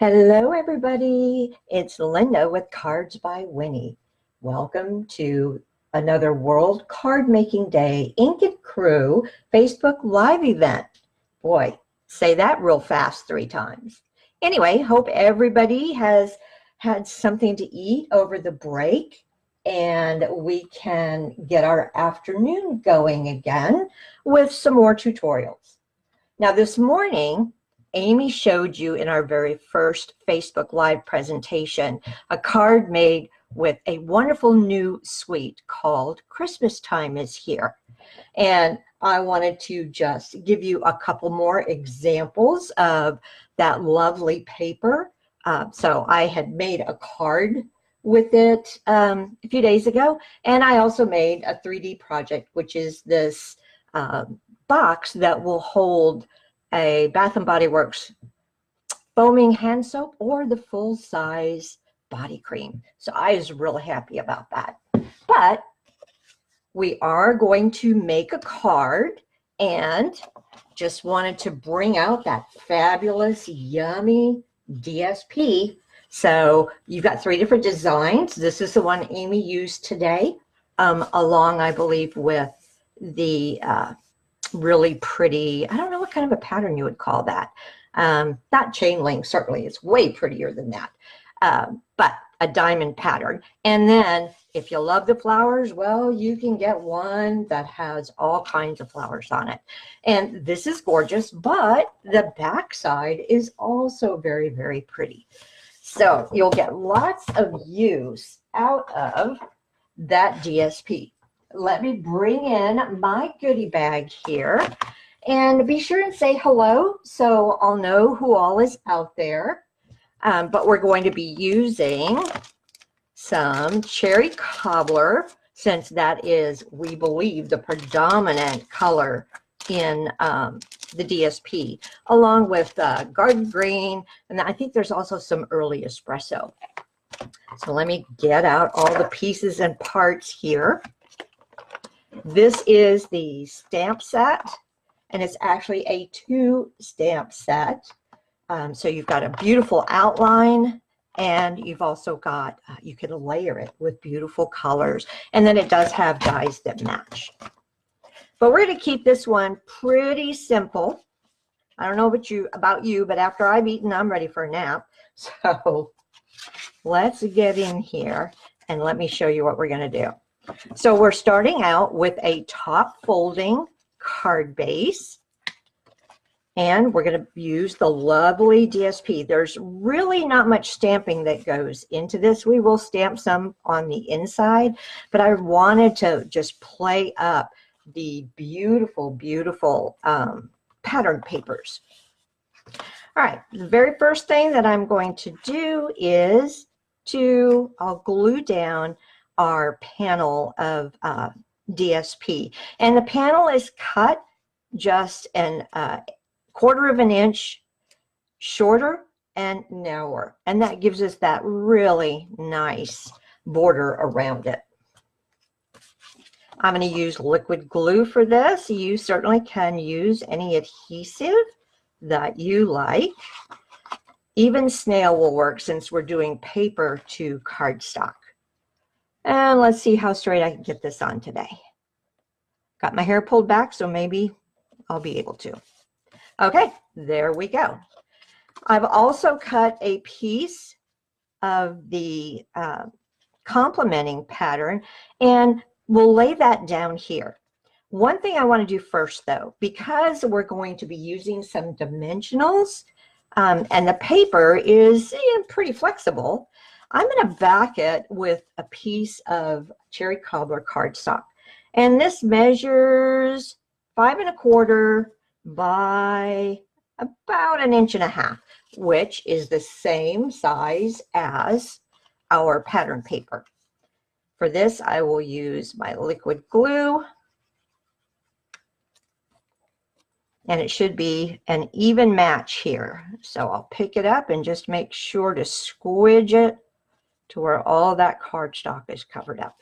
Hello, everybody. It's Linda with Cards by Winnie. Welcome to another World Card Making Day Ink and Crew Facebook Live event. Boy, say that real fast 3 times. Anyway, hope everybody has had something to eat over the break and we can get our afternoon going again with some more tutorials. Now, this morning, Amy showed you in our very first Facebook Live presentation a card made with a wonderful new suite called Christmas Time is Here. And I wanted to just give you a couple more examples of that lovely paper. So I had made a card with it a few days ago, and I also made a 3D project, which is this box that will hold a Bath & Body Works foaming hand soap or the full-size body cream. So I was really happy about that. But we are going to make a card and just wanted to bring out that fabulous, yummy DSP. So you've got 3 different designs. This is the one Amy used today, along, I believe, with the really pretty, I don't know what kind of a pattern you would call that. Not chain link, certainly. It's way prettier than that. But a diamond pattern. And then if you love the flowers, well, you can get one that has all kinds of flowers on it. And this is gorgeous, but the back side is also very, very pretty. So you'll get lots of use out of that DSP. Let me bring in my goodie bag here and be sure and say hello so I'll know who all is out there. But we're going to be using some cherry cobbler since that is, we believe, the predominant color in the DSP, along with garden green, and I think there's also some early espresso. So let me get out all the pieces and parts here. This is the stamp set, and it's actually a 2 stamp set. So you've got a beautiful outline, and you've also got, you can layer it with beautiful colors, and then it does have dies that match. But we're going to keep this one pretty simple. I don't know about you, but after I've eaten, I'm ready for a nap. So let's get in here, and let me show you what we're going to do. So we're starting out with a top folding card base, and we're going to use the lovely DSP. There's really not much stamping that goes into this. We will stamp some on the inside, but I wanted to just play up the beautiful, beautiful pattern papers. All right, the very first thing that I'm going to do is I'll glue down our panel of DSP, and the panel is cut just an 1/4 of an inch shorter and narrower, and that gives us that really nice border around it. I'm going to use liquid glue for this. You certainly can use any adhesive that you like. Even snail will work since we're doing paper to cardstock. And let's see how straight I can get this on today. Got my hair pulled back, so maybe I'll be able to. Okay, there we go. I've also cut a piece of the complementing pattern, and we'll lay that down here. One thing I want to do first, though, because we're going to be using some dimensionals, and the paper is pretty flexible, I'm going to back it with a piece of cherry cobbler cardstock. And this measures 5 1/4 by about 1.5 inches, which is the same size as our pattern paper. For this, I will use my liquid glue, and it should be an even match here. So I'll pick it up and just make sure to squidge it to where all that cardstock is covered up,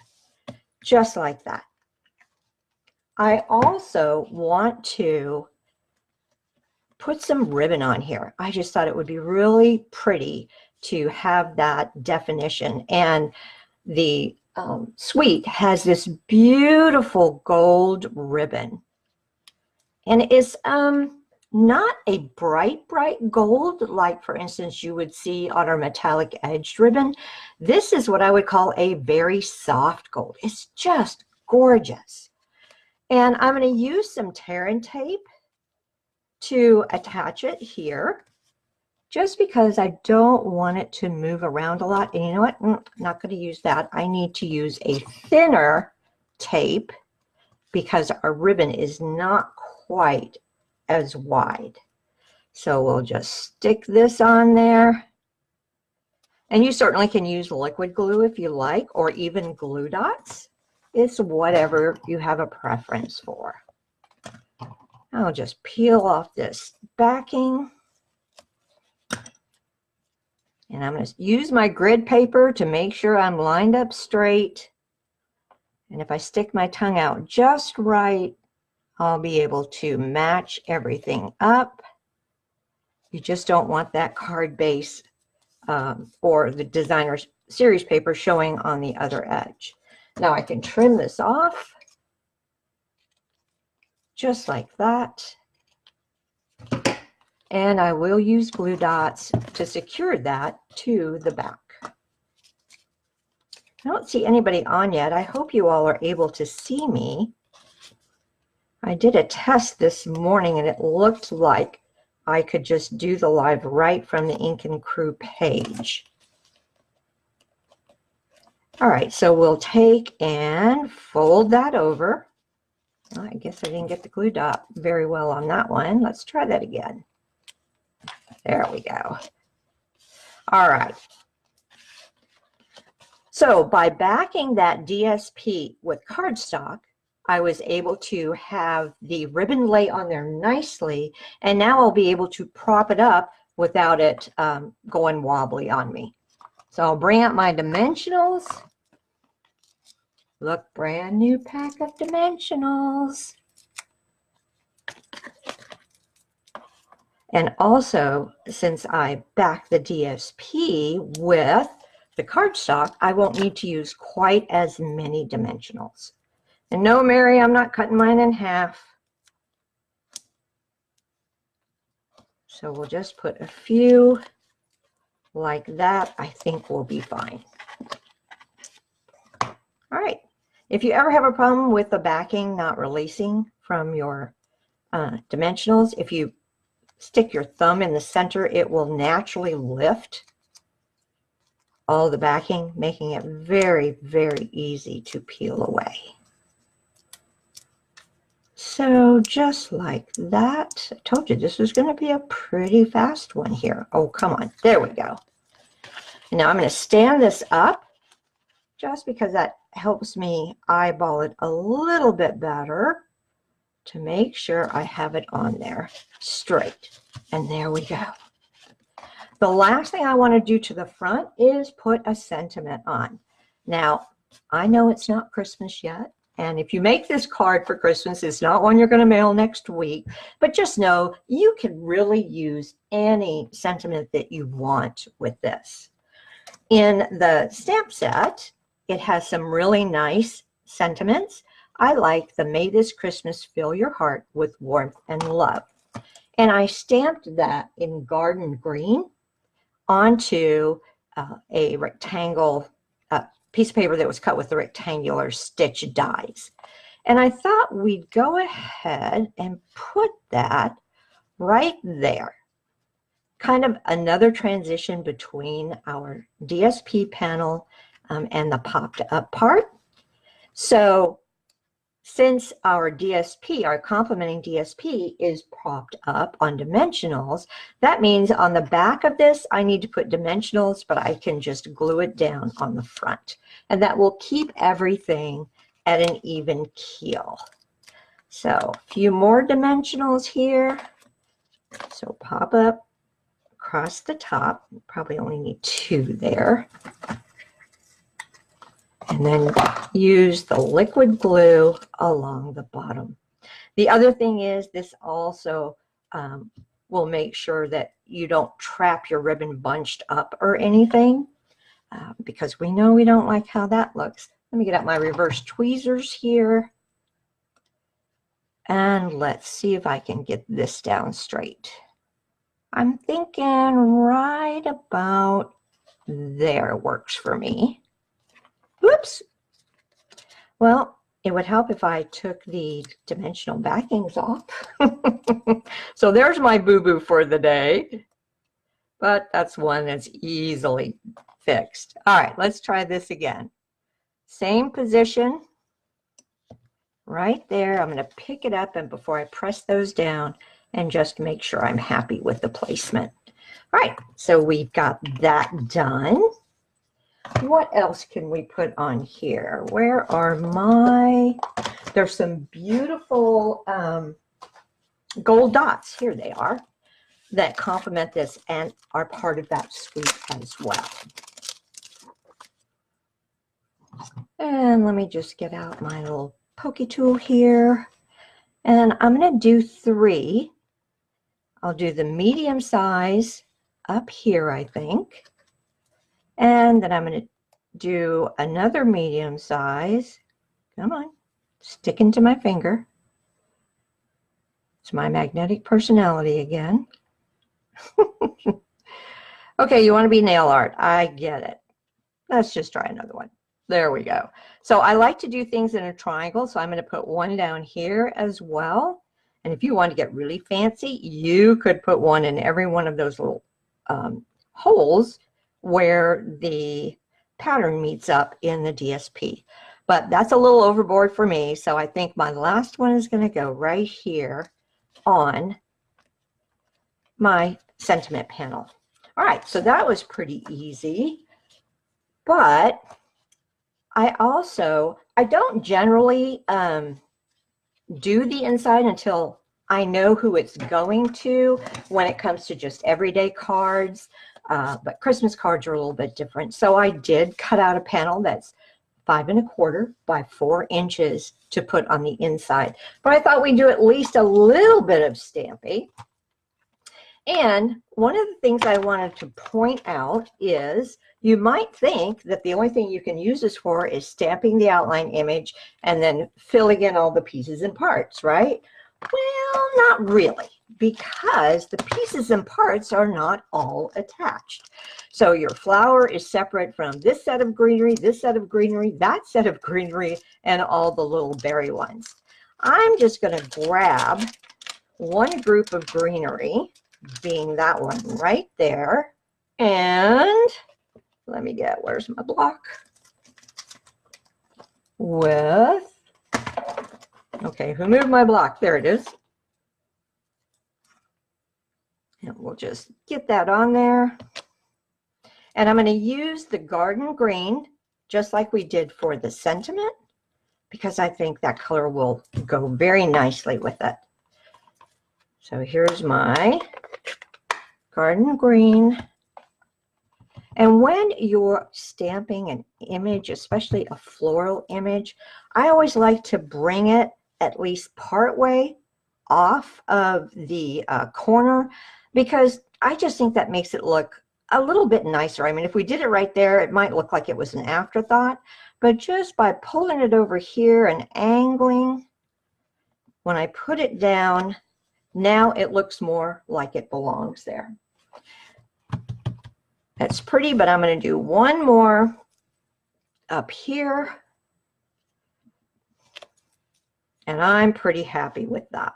just like that. I also want to put some ribbon on here. I just thought it would be really pretty to have that definition. And the suite has this beautiful gold ribbon. And it's not a bright gold, like for instance you would see on our metallic edged ribbon. This is what I would call a very soft gold. It's just gorgeous. And I'm going to use some tear and tape to attach it here, just because I don't want it to move around a lot. And you know what? I'm not going to use that. I need to use a thinner tape because our ribbon is not quite as wide. So we'll just stick this on there. And you certainly can use liquid glue if you like, or even glue dots. It's whatever you have a preference for. I'll just peel off this backing. And I'm going to use my grid paper to make sure I'm lined up straight. And if I stick my tongue out just right, I'll be able to match everything up. You just don't want that card base or the designer series paper showing on the other edge. Now I can trim this off just like that. And I will use glue dots to secure that to the back. I don't see anybody on yet. I hope you all are able to see me. I did a test this morning and it looked like I could just do the live right from the Ink and Crew page. All right, so we'll take and fold that over. Well, I guess I didn't get the glue dot very well on that one. Let's try that again. There we go. All right. So by backing that DSP with cardstock, I was able to have the ribbon lay on there nicely, and now I'll be able to prop it up without it going wobbly on me. So I'll bring out my dimensionals. Look, brand new pack of dimensionals. And also, since I back the DSP with the cardstock, I won't need to use quite as many dimensionals. And no, Mary, I'm not cutting mine in half. So we'll just put a few like that. I think we'll be fine. All right. If you ever have a problem with the backing not releasing from your dimensionals, if you stick your thumb in the center, it will naturally lift all the backing, making it very, very easy to peel away. So just like that, I told you this was going to be a pretty fast one here. Oh, come on. There we go. And now I'm going to stand this up just because that helps me eyeball it a little bit better to make sure I have it on there straight. And there we go. The last thing I want to do to the front is put a sentiment on. Now, I know it's not Christmas yet. And if you make this card for Christmas, it's not one you're going to mail next week. But just know you can really use any sentiment that you want with this. In the stamp set, it has some really nice sentiments. I like the "May this Christmas fill your heart with warmth and love." And I stamped that in garden green onto a rectangle piece of paper that was cut with the rectangular stitch dies. And I thought we'd go ahead and put that right there. Kind of another transition between our DSP panel and the popped up part. So since our DSP, our complementing DSP, is propped up on dimensionals, that means on the back of this, I need to put dimensionals, but I can just glue it down on the front. And that will keep everything at an even keel. So a few more dimensionals here. So pop up across the top. Probably only need 2 there. And then use the liquid glue along the bottom. The other thing is this also will make sure that you don't trap your ribbon bunched up or anything, because we know we don't like how that looks. Let me get out my reverse tweezers here. And let's see if I can get this down straight. I'm thinking right about there works for me. Whoops. Well, it would help if I took the dimensional backings off. So there's my boo-boo for the day. But that's one that's easily fixed. All right, let's try this again. Same position. Right there, I'm going to pick it up, and before I press those down, and just make sure I'm happy with the placement. All right, so we've got that done. What else can we put on here? Where are there's some beautiful gold dots. Here they are, that complement this and are part of that suite as well. And let me just get out my little pokey tool here, and I'm going to do 3. I'll do the medium size up here, I think, and then I'm going to do another medium size. Come on, sticking to my finger. It's my magnetic personality again. Okay, you want to be nail art. I get it. Let's just try another one. There we go. So I like to do things in a triangle, so I'm going to put one down here as well. And if you want to get really fancy, you could put one in every one of those little holes where the pattern meets up in the DSP. But that's a little overboard for me, so I think my last one is going to go right here on my sentiment panel. All right, so that was pretty easy. But I don't generally do the inside until I know who it's going to when it comes to just everyday cards. But Christmas cards are a little bit different. So I did cut out a panel that's 5 1/4 by 4 inches to put on the inside. But I thought we'd do at least a little bit of stamping. And one of the things I wanted to point out is you might think that the only thing you can use this for is stamping the outline image and then filling in all the pieces and parts, right? Well, not really, because the pieces and parts are not all attached. So your flower is separate from this set of greenery, this set of greenery, that set of greenery, and all the little berry ones. I'm just going to grab one group of greenery, being that one right there, and let me get, where's my block? Okay, who moved my block? There it is. And we'll just get that on there. And I'm going to use the garden green, just like we did for the sentiment, because I think that color will go very nicely with it. So here's my garden green. And when you're stamping an image, especially a floral image, I always like to bring it at least part way off of the corner, because I just think that makes it look a little bit nicer. I mean, if we did it right there, it might look like it was an afterthought, but just by pulling it over here and angling, when I put it down, now it looks more like it belongs there. That's pretty, but I'm going to do one more up here. And I'm pretty happy with that.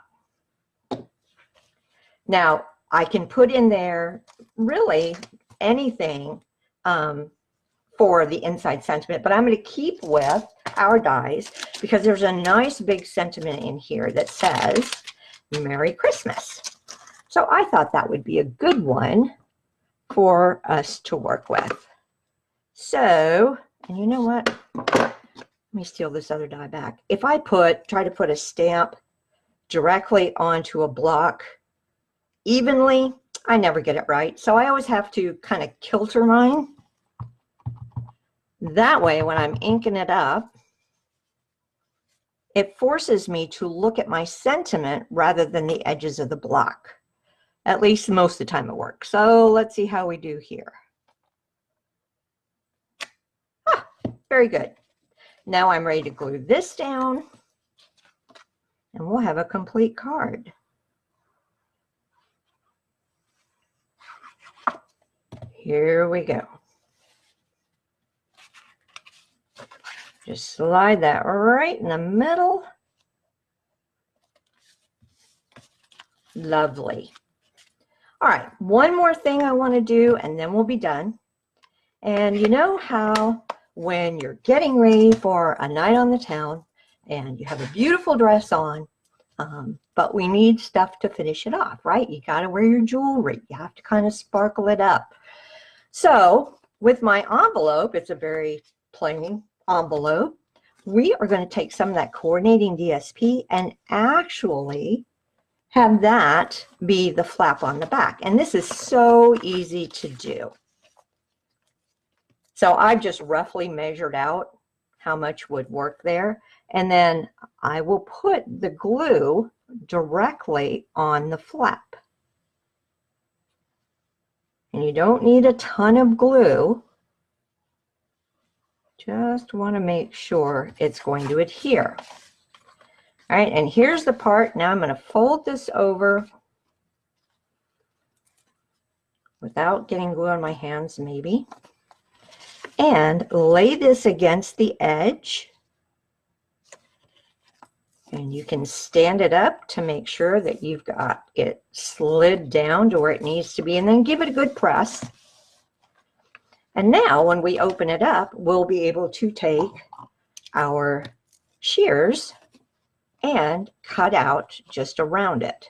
Now, I can put in there really anything for the inside sentiment, but I'm going to keep with our dies because there's a nice big sentiment in here that says Merry Christmas. So I thought that would be a good one for us to work with. So, and you know what? Let me steal this other die back. If I try to put a stamp directly onto a block evenly, I never get it right. So I always have to kind of kilter mine. That way, when I'm inking it up, it forces me to look at my sentiment rather than the edges of the block. At least most of the time it works. So let's see how we do here. Ah, very good. Now I'm ready to glue this down, and we'll have a complete card. Here we go. Just slide that right in the middle. Lovely. All right, one more thing I want to do, and then we'll be done. And you know how when you're getting ready for a night on the town and you have a beautiful dress on, but we need stuff to finish it off, right? You got to wear your jewelry. You have to kind of sparkle it up. So with my envelope, it's a very plain envelope. We are going to take some of that coordinating DSP and actually have that be the flap on the back. And this is so easy to do. So I've just roughly measured out how much would work there. And then I will put the glue directly on the flap. And you don't need a ton of glue. Just want to make sure it's going to adhere. All right, and here's the part. Now I'm going to fold this over without getting glue on my hands, maybe. And lay this against the edge. And you can stand it up to make sure that you've got it slid down to where it needs to be, and then give it a good press. And now when we open it up, we'll be able to take our shears and cut out just around it.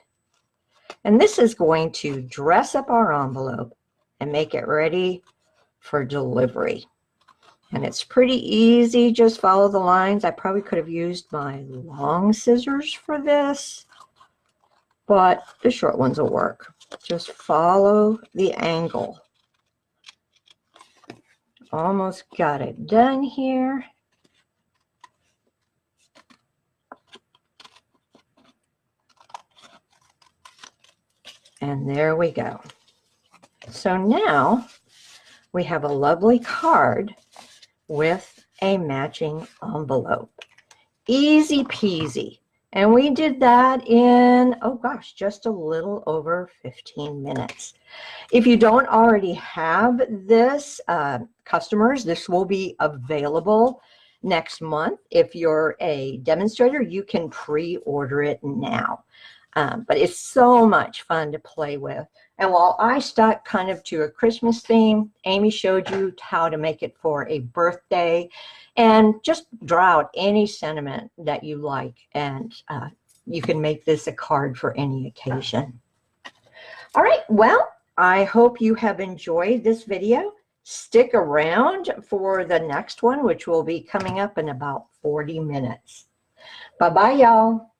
And this is going to dress up our envelope and make it ready for delivery. And it's pretty easy, just follow the lines. I probably could have used my long scissors for this, but the short ones will work. Just follow the angle. Almost got it done here. And there we go. So now we have a lovely card with a matching envelope. Easy peasy. And we did that in, oh gosh, just a little over 15 minutes. If you don't already have this, customers, this will be available next month. If you're a demonstrator, you can pre-order it now. But it's so much fun to play with. And while I stuck kind of to a Christmas theme, Amy showed you how to make it for a birthday, and just draw out any sentiment that you like, and you can make this a card for any occasion. All right, well, I hope you have enjoyed this video. Stick around for the next one, which will be coming up in about 40 minutes. Bye-bye, y'all.